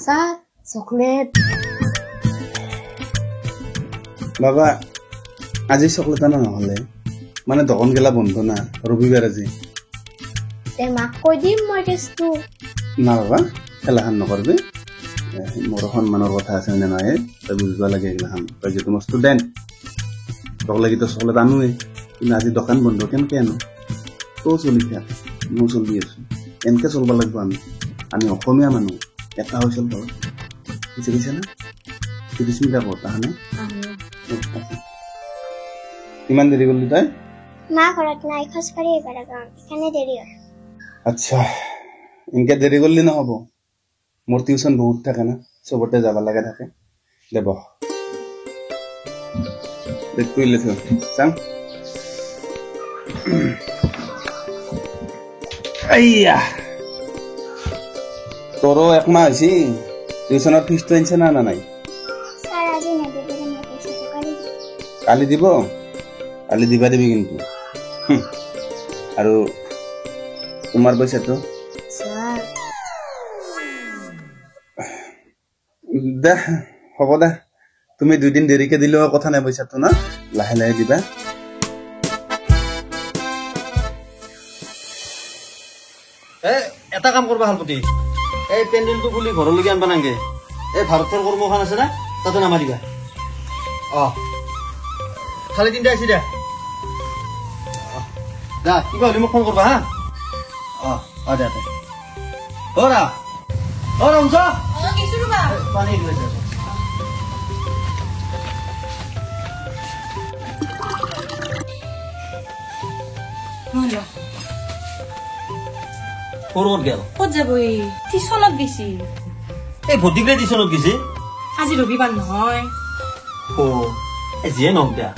sir chocolate বাবা আজি chocolate আনা নহলে মানে দোকান গেলা বন্ধ না রবিবার আজি মাক কৈ দিম মই কেছটো না বাবা এলাহান নকৰবি মোৰ সন্মানৰ কথা আছে নে নাই তই বুজিব লাগে এলাহান তই যে তোমাৰ ষ্টুডেণ্ট তোক লাগি তো চকলেট আনোৱে কিন্তু আজি দোকান বন্ধ কেনেকে আনো তো চলি থাক মই চলি আছো এনেকে চলব লাগিব আমি অসমীয়া মানুহ এটা হৈছিল বাৰু বুজি পাইছা না তিৰিস্মিতা কথা নে কিমান দেৰি কৰিলি তই মা ঘৰত নাই খোজকাঢ়ি আহিব লগা সেইকাৰণে দেৰি হ'ল আচ্ছা ইনকে দেৰি কৰিলি নহ'ব মোৰ টিউচন বহুত থাকে না চবতে যাব লাগে থাকে দেব দেখ তুই লেছো চাং আইয়া তোৰো একমাহ হৈছে টিউচনৰ ফিজটো আনিছে না নাই স্যার আজি নেদিলে মই পইচাটো কালি দিব কালি দিবা দিবি কিন্তু আৰু তোমাৰ পইচাটো স্যাৰ দে হ'ব দে তুমি দুদিন দেৰিকে দিলেও কথা নাই পইচাটো না লাহে লাহে দিবা এটা কাম কৰবা হালপতি এই পেণ্ডেলটো খুলি ঘৰলৈকে আনবা নাংগে এই ভাৰতৰ কৰ্মখান আছে না তাতে নামা দিবা খালি তিনিটা আছে দে যা কিবা হ'লে মোক ফোন কৰবা হা দে দে অৰা অঞ্চ পানী দিলে ক'ত গেল ক'ত যাব টিউচনত গেছি এই ভটিকলে টিউচনত গেছি আজি ৰবিবাৰ নহয় যিয়ে নহওক দিয়া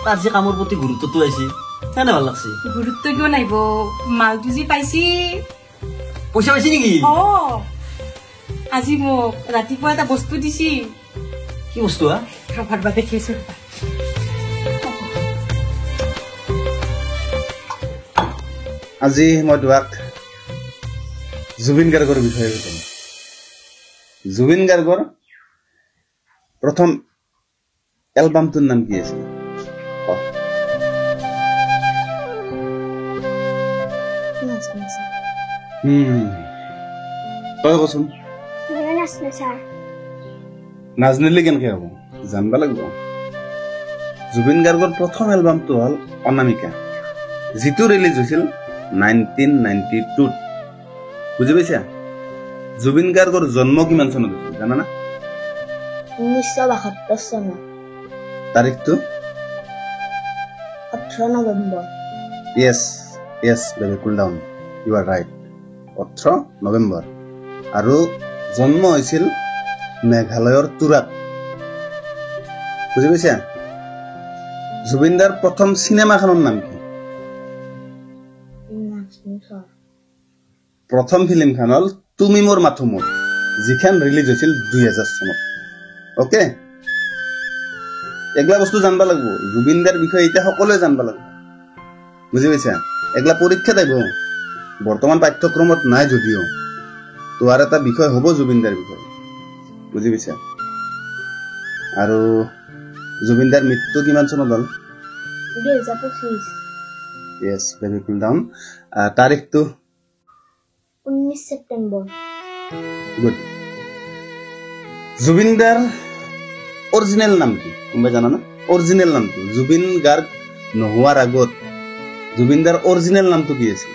তাৰ যে কামৰ প্ৰতি গুৰুত্বটো আহিছে কেনে ভাল লাগছে গুৰুত্ব কিয় নাহিব মালটো যি পাইছি পইচা পাইছি নেকি আজি মোক ৰাতিপুৱা এটা বস্তু দিছি কি বস্তু ভাতবা দেখিছো আজি মই তোমাক জুবিন গাৰ্গৰ বিষয়ে ক'ম জুবিন গাৰ্গৰ প্ৰথম এলবামটোৰ নাম কি আছিল তই কচোন নাজনিলে কেনেকে হ'ব জানবা লাগিব জুবিন গাৰ্গৰ প্ৰথম এলবামটো হ'ল অনামিকা যিটো ৰিলিজ হৈছিল 1992 বুজি পাইছা জুবিন গাৰ্গৰ জন্ম কিমান চনত হৈছিল জানা না 1972 চনত তাৰিখটো 18 November yes baby cool down you are right 18 November আৰু জন্ম হৈছিল মেঘালয়ৰ তুৰাত বুজি পাইছা জুবিনদাৰ প্ৰথম চিনেমাখনৰ নাম কি প্ৰথম ফিল্মখন হ'ল তুমি মোৰ মাথো মোৰ যিখন ৰিলিজ হৈছিল 2000 চনত ওকে এগলা বস্তু জানবা লাগিব জুবিনদাৰ বিষয়ে এতিয়া সকলোৱে জানবা লাগিব বুজি পাইছা এগলা পৰীক্ষা দিব বৰ্তমান পাঠ্যক্ৰমত নাই যদিও তোৰ এটা বিষয় হ'ব জুবিনদাৰ বিষয়ে বুজি পাইছা আৰু জুবিনদাৰ মৃত্যু কিমান চনত হ'ল 2025 yes baby cool down তাৰিখটো 19 ছেপ্টেম্বৰ গুড জুবিনদাৰ অৰিজিনেল নাম কি কোনোবাই জানা না অৰিজিনেল নামটো জুবিন গাৰ্গ নোহোৱাৰ আগত জুবিনদাৰ অৰিজিনেল নামটো কি আছিল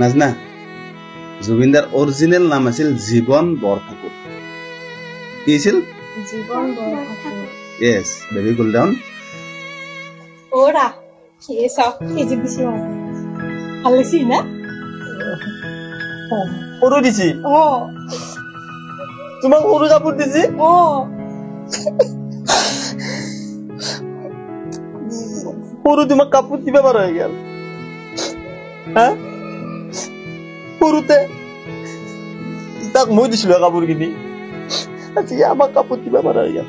নাজনা জুবিনদাৰ অৰিজিনেল নাম আছিল জীৱন বৰঠাকুৰ কি আছিল জীৱন Borthakur yes baby cool down ওৰা এই চাও এই যে দিছি ভাল লাগছি না সৰু দিছি তোমাক সৰু কাপোৰ দিছি সৰু তোমাক কাপোৰ দিবা পাৰা হৈ গেল সৰুতে তাক মই দিছিলো কাপোৰ কিনি আজি আমাক কাপোৰ দিবা পাৰা হৈ গেল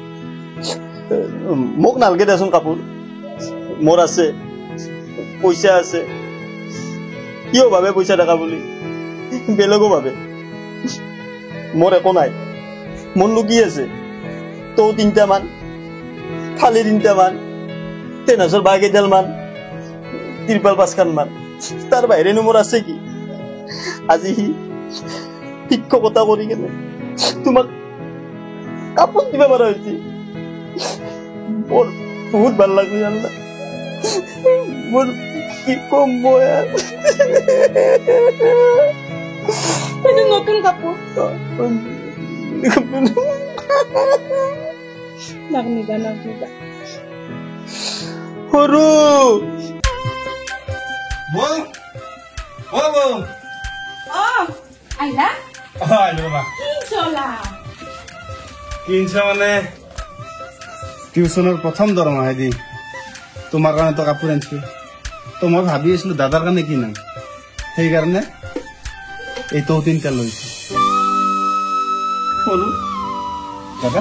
মোক নালগে দেচোন কাপোৰ মোৰ আছে পইচা আছে কিয় ভাবে পইচা দেখা বুলি বেলেগো ভাবে মোৰ একো নাই মোৰ লুকি আছে তৌ 3টা মান থালি 3টা মান তেনাছৰ বাগ এডাল মান তিৰপাল 5খান মান তাৰ বাহিৰেনো মোৰ আছে কি আজি শিক্ষকতা কৰি কেনে তোমাক কাপোৰ দিব পাৰা হৈছে মোৰ বহুত ভাল লাগছে জানা মোৰ কি কম মই এইটো নতুন কাপোৰ নাগনিবা সৰু আহিলা কিনছ মানে টিউচনৰ প্ৰথম দৰমহা দি তোমাৰ কাৰণে তো কাপোৰ আনিছো তো মই ভাবি আছিলো দাদাৰ কাৰণে কিনাম সেইকাৰণে এই তো 3টা লৈছো সৰু দাদা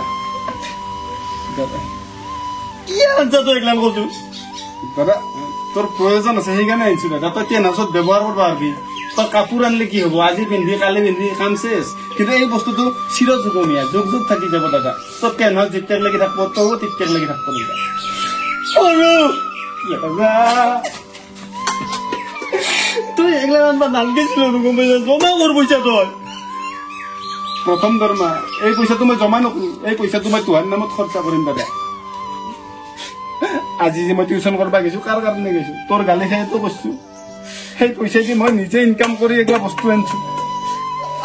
দাদা কি আনছা তই এইগিলান কৈছো দাদা তোৰ প্ৰয়োজন আছে সেইকাৰণে আনিছো দাদা তই টেনাছত ব্যৱহাৰ কৰিব পাৰিবি তই কাপোৰ আনিলে কি হ'ব আজি পিন্ধি কালি পিন্ধি কাম চেছ কিন্তু এই বস্তুটো চিৰযুগমীয়া যুগ যুগ থাকি যাব দাদা তই কেনহত যেতিয়াক লাগি থাকিব তইও তেতিয়াক লাগি থাকিব দাদা সৰু দাদা তই এইগিলান আনবা নালগেছিলো গম পাইছা জমা কৰ পইচা তই প্ৰথম দৰমহা এই পইচাটো মই জমা নকৰো এই পইচাটো মই তোহাৰ নামত খৰচা কৰিম দাদা আজি যে মই টিউচন কৰিব গৈছো কাৰ কাৰণে গৈছো তোৰ গালি খাইতো কৈছো সেই পইচা দি মই নিজে ইনকাম কৰি এইগিলা বস্তু আনিছো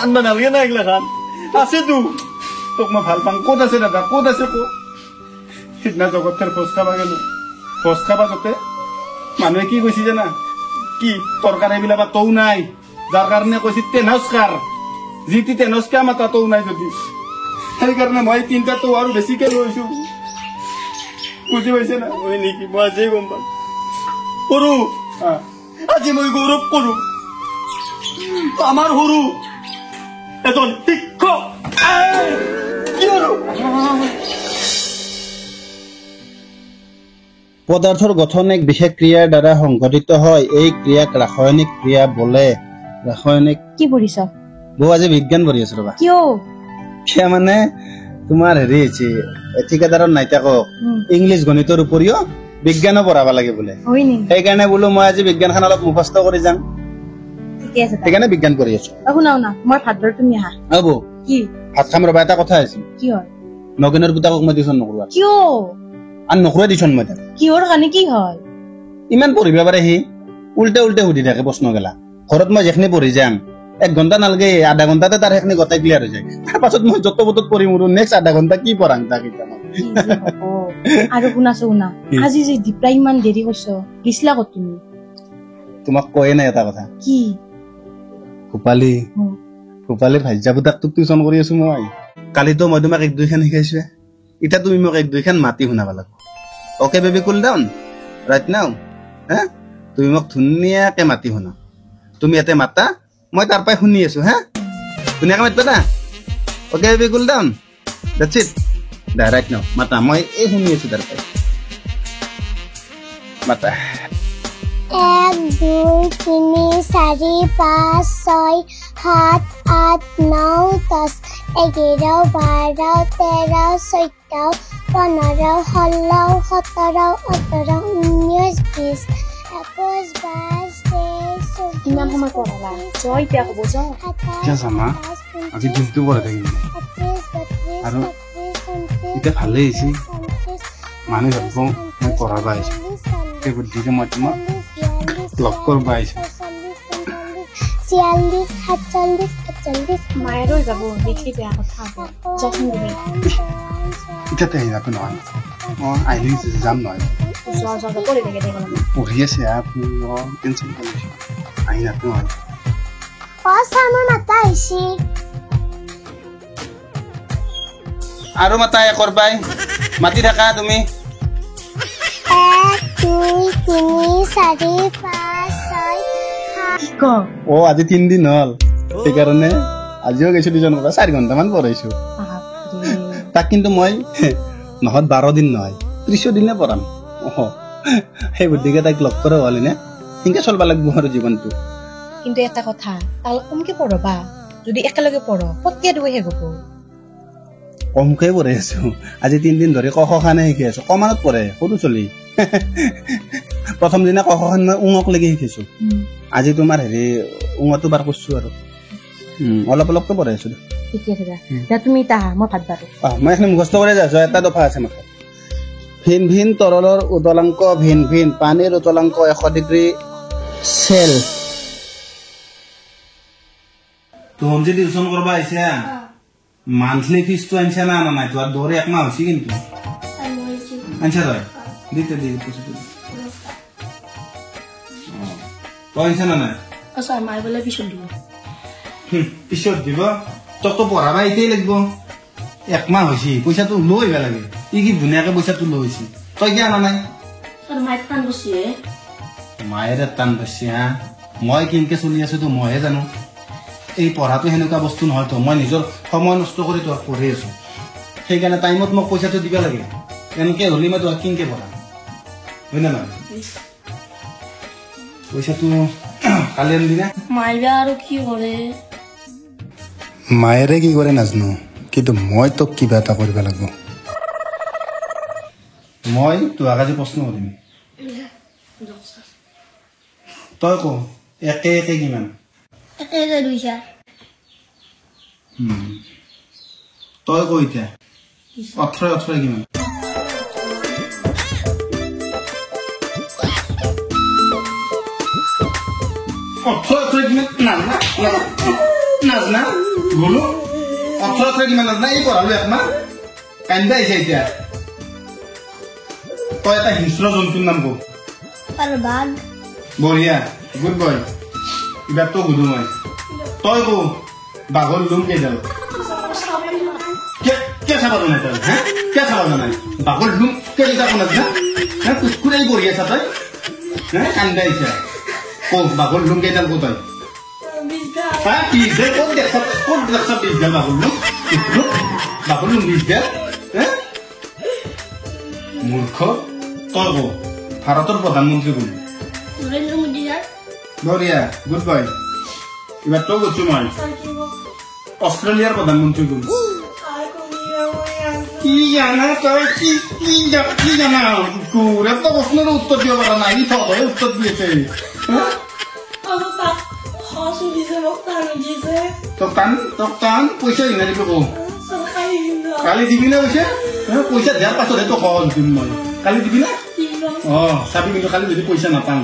আনবা নালগে না এইগিলাখান আছেতো তোক মই ভাল পাওঁ ক'ত আছে দাদা ক'ত আছে ক'ত সিদিনা জগতৰ ভোজ খাব গেলো ভোজ খাব যাতে মানুহে কি কৈছে জানা কি তৰকাৰী বিলাক তৌ নাই যাৰ কাৰণে কৈছে টেনস্কাৰ যিটি টেনস্কাৰ মাতা তৌ নাই যদি সেইকাৰণে মই 3টা তৌ আৰু বেছিকে লৈছো বুজি পাইছে না মই নেকি মই আজি গম পাম সৰু আজি মই গৌৰৱ কৰো আমাৰ সৰু এজন শিক্ষক কি আৰু পদাৰ্থৰ গঠন এক বিশেষ ক্ৰিয়াৰ দ্বাৰা সংঘটিত হয় এই ক্ৰিয়াক ৰাসায়নিক ক্ৰিয়া বোলে ৰাসায়নিক কি পঢ়িছ বৌ আজি বিজ্ঞান পঢ়ি আছো ৰবা কিয় কিয় মানে তোমাৰ হেৰি হৈছে ঠিকাদাৰৰ নাইতাকক ইংলিছ গণিতৰ উপৰিও বিজ্ঞানো পঢ়াব লাগে বোলে হয় নেকি সেইকাৰণে বোলো মই আজি বিজ্ঞানখন অলপ মুখস্থ কৰি যাম ঠিকে আছে সেইকাৰণে বিজ্ঞান পঢ়ি আছো শুনা শুনা মই ভাত ধৰ তুমি আহা হ'ব কি ভাত খাম ৰবা এটা কথা আছিল কি হয় নগেনৰ পুতাকক মই টিউচন নকৰো কিয় আৰু নকৰোৱে টিউচন মই তাক কিহৰ কাৰণে কি হয় ইমান পঢ়িব পাৰে সি উল্টে উল্টে সুধি থাকে প্ৰশ্ন গেলা ঘৰত মই যেখিনি পঢ়ি যাম 1 ঘণ্টা নালগে আধা ঘণ্টাতে তাৰ সেইখিনি গোটেই ক্লিয়াৰ হৈ যায় তাৰ পাছত মই যত বতত পঢ়ি মোৰো নেক্সট আধা ঘণ্টা কি পঢ়াং তাক এতিয়া আৰু শুনাছো শুনা আজি যে দীপ্ৰা ইমান দেৰি কৰিছ গিছলা ক'ত তুমি তোমাক কয়ে নাই এটা কথা কি ভূপালী ভূপালীৰ ভাজ্যা পুতাক তোক টিউচন কৰি আছো মই কালিতো মই তোমাক 1-2 খান শিকাইছো এতিয়া তুমি মোক 1-2 খান মাতি শুনাব লাগিব okay baby cool down right now হা তুমি মোক ধুনীয়াকে মাতি শুনা তুমি ইয়াতে মাতা মই তাৰ পৰাই শুনি আছো হা ধুনীয়াকে মাতিবা না okay baby cool down that's eat right now মাতা মই এই শুনি আছো তাৰ পৰাই মাতা 1 2 3 4 5 6 7 8 9 10 11 12 13 14 15 16 17 18 19 20 ইমান সময় পঢ়ালা জয় এতিয়া হ'ব জ এতিয়া চামা আজি দিনটো পঢ়াই থাকিম আৰু এতিয়া ভালেই হৈছে মানুহ ভাবিব মই পঢ়াব আহিছো সেই বুদ্ধিতে মই তোমাক লগ কৰিব আহিছো 46 47 48 মায়েৰো যাব দেখি বেয়া কথা হ'ব যত্ন দিবি এতিয়াতে আহি যাবি নহয় মই আহিলে যাম নহয় যোৱা যোৱা পঢ়ি থাকে দেখোন পঢ়ি আছে আপুনি টেনশ্যন কৰিছে আহি যাবি নহয় পাছানো মাতা আহিছে আৰু মাতা কৰবাই মাতি থাকা তুমি 1 2 3 4 5 6 অ আজি 3 দিন হ'ল সেইকাৰণে আজিও গৈছো দুজন 4 ঘণ্টামান পঢ়াইছো তাক কিন্তু মই নহত 12 দিন নহয় 30 দিনে পঢ়াম সেই বুদ্ধিকে তাইক লগ কৰা হ'লে নে সেনেকে চলবা লাগিব আৰু জীৱনটো কিন্তু এটা কথা তাল কমকে পঢ়বা যদি একেলগে পঢ় পতকে দুই শেষ হ'ব কমকে পঢ়ি আছো আজি 3 দিন ধৰি ক খ খানে শিকি আছো কমানত পঢ়ে সৰু চলি প্ৰথম দিনা ক খ খান মই উঙক লাগি শিকিছো আজি তোমাৰ হেৰি উঙটো বাৰ কৰছো আৰু অলপ অলপকে পঢ়ি আছো ঠিকে আছে দা তুমি তাহা মই ভাত বাৰো মই এখন মুখস্থ কৰি যাইছো এটা দফা আছে মাথা ভিন ভিন তৰলৰ উদলাংক ভিন ভিন পানীৰ উদলাংক 100 ডিগ্ৰী সেল তুমি যে টিউশন করবা আইছা মান্থলি ফিস তো আনছা না না তো আর দরে এক মাস হইছি কিন্তু আনছা তো দিতে পুছে দিতে পয়সা না না আচ্ছা মাই বলে পিছন দিব পিছত দিব তোক তো পড়াবা এইতেই লাগব এক মাস হইছি পয়সা তো লইবা লাগে ই কি দুনিয়াকে পয়সা তো লইছি তই কি আনা নাই স্যার মাইক টান বসে মায়ের টান বসছি হ্যাঁ মই কিনকে চলি আছো তো মইহে জানো এই পঢ়াটো হেনেকুৱা বস্তু নহয় তো মই নিজৰ সময় নষ্ট কৰি তো পঢ়ি আছো সেইকাৰণে টাইমত মোক পইচাটো দিব লাগে এনেকে হলি মই তো কিনকে পঢ়া হয় না পইচাটো কালি আনি দিনা মাইবা আৰু কি কৰে মায়েৰে কি কৰে নাজানো কিন্তু মই তোক কিবা এটা কৰিব লাগিব মই তোক আজি প্ৰশ্ন কৰিম তই ক একে একে কিমান একে 2000 তই ক এতিয়া 18 কিমান নাজনা বলো 18 কিমান নাজনা এই পঢ়ালো একমাহ কান্দা আহিছে এতিয়া তই এটা হিংস্ৰ জন্তুৰ নাম ক আৰু বাঘ বঢ়িয়া গুড বয় এবাৰ তো গুদু মই তই কো বাঘৰ লুম কেইডাল কে চাবা নাই তই হ্যাঁ কে চাবা নাই বাঘৰ লুম কেইটা কোন আছে হ্যাঁ কুকুৰাই বঢ়ি আছা তই হ্যাঁ কান্দা আহিছে কো বাঘৰ লুম কেইডাল কো তই হ্যাঁ পিছে কোন দেখা পিছে বাঘৰ লুম পিছে হ্যাঁ মূৰ্খ তই কো ভাৰতৰ প্ৰধানমন্ত্ৰী কোন নৰেন্দ্ৰ মোদী ছাৰ বঢ়িয়া গুড বয় এবার তো করছো মই অস্ট্রেলিয়ার প্রধানমন্ত্রী কোন কি জানা তই কি জানা কুরে তো প্রশ্নের উত্তর দিব পারা নাই তো উত্তর দিয়েছে তো টান পয়সা ইনা দিব কো কালি দিবি না পয়সা পয়সা দেওয়ার পাছত তো সহজ দিম মই কালি দিবি না চাবি কিন্তু কালি যদি পয়সা নাপাম